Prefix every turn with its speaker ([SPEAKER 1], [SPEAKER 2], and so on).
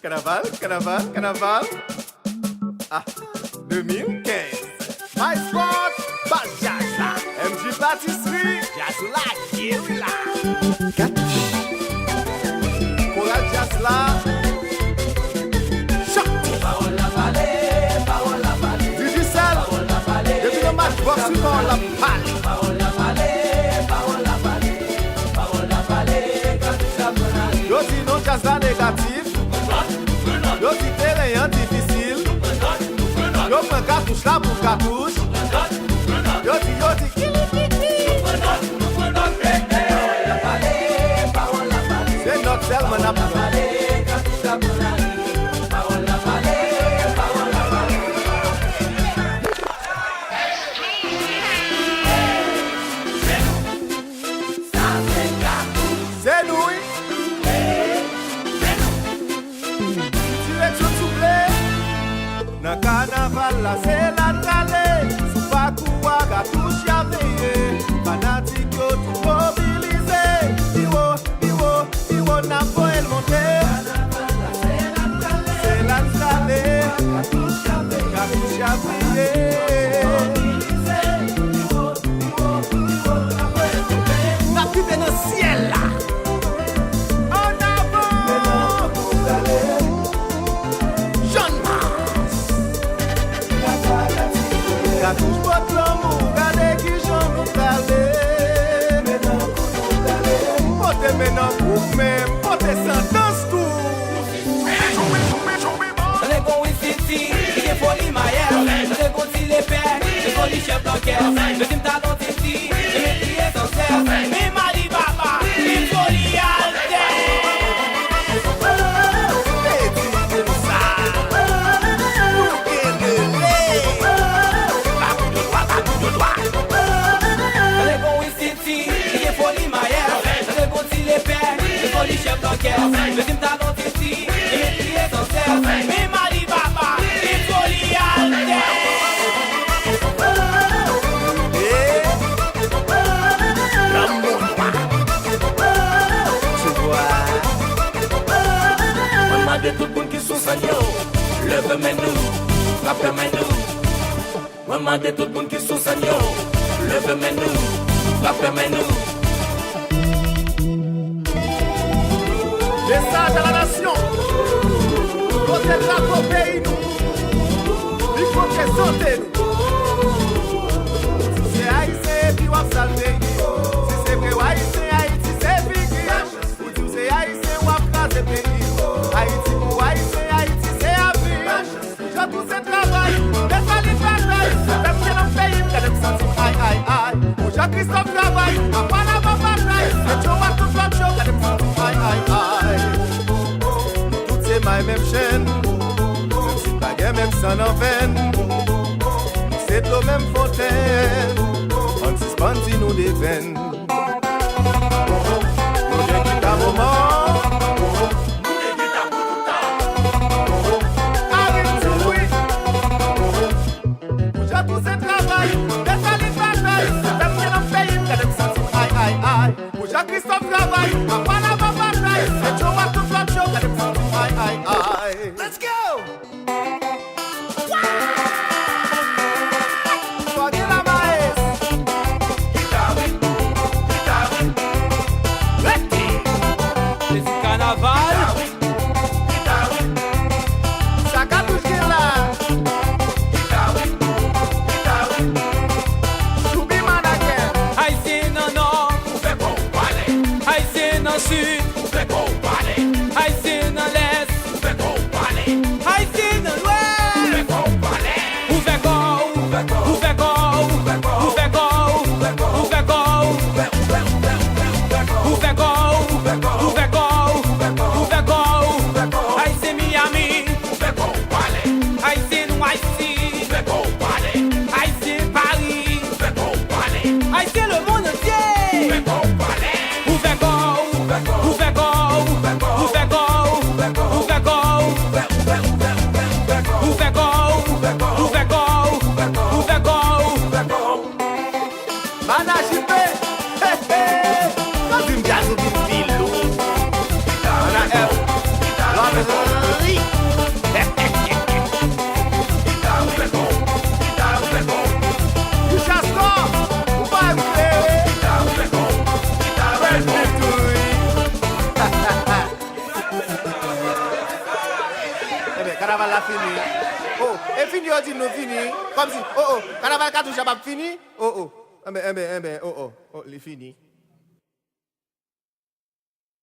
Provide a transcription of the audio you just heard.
[SPEAKER 1] Carnaval, carnaval, carnaval. Ah, 2015. My Sport, Bajasa. MG Pâtisserie, Jasula, Kirila. Katouche. Coral Jasla. Shakti.
[SPEAKER 2] Parole la vallée, parole la vallée.
[SPEAKER 1] Digicel.
[SPEAKER 2] Parole la vallée.
[SPEAKER 1] Depuis le match boxing, parole la vallée.
[SPEAKER 2] Parole la vallée, parole la vallée. Parole la vallée, Katouche à Bonari.
[SPEAKER 1] Yo dis non Jasla négatif. Yo dis terrain difficile. Yo prends cartouche là pour cartouche. Yo dis c'est notre sel mon appel. C'est nous. Direction soufflée. Dans carnaval là c'est la calée. Sous pas couloir à touche à veiller. Fanatique yo tout mobilisé. Iwo n'a pas elle monter. C'est la calée. À touche à veiller. La pub est dans le ciel là. En avant. Jean Mars. La touche pas de l'amour. Regardez qui j'en nous calé. Portez maintenant pour même. Portez sentence tout.
[SPEAKER 2] J'en ai con City, j'ai folie Maillère. J'en ai con les pères, j'ai folie chef d'enquête. Je dis talent ici, j'ai maîtrisé sans cesse. Mais Mali Baba, il folie Alter. J'en ai con City, j'ai folie Maillère. J'en ai con les pères, j'ai folie chef d'enquête. Je dis talent ici, j'ai maîtrisé sans cesse. Mais Mali Baba, il folie Alter. On m'a dit tout le monde qui sont seigneurs. Lève mes nous, frappe mes nous. On m'a dit tout le monde qui sont seigneurs. Lève mes nous, frappe mes nous.
[SPEAKER 1] Message à la nation. Côté de la pays nous. Il faut que santé nous. Si c'est haïtien puis on salvé. Si c'est vrai haïtien, Haïti c'est fini. Ou si c'est haïtien ou après pays. Haïti pour haïtien, Haïti c'est à vie. Je tous ces travail, les salles bataille. Même si on paye, qu'elle me sentit aïe aïe aïe. Pour Jean-Christophe travail, à Panama bataille. Et tu vois tout le show, qu'elle me sentit aïe aïe aïe. Toutes ces mailles même chaîne. Je suis pas gay même sans en veine. C'est de l'eau même fontaine. On suspendit nous des veines. Nous déguite un moment. Tout ce travail, les salles bataille. Même si on paye, qu'elle me sentit aïe aïe aïe. Pour Jean-Christophe travail, à Panama bataille. Et tu vois tout le show, qu'elle me sentit aïe aïe aïe. Let's go! Soyez la maïs. carnaval a fini. Oh, et fini, on dit nous fini. Comme si, carnaval cartouche a pas fini. Oh, il est fini.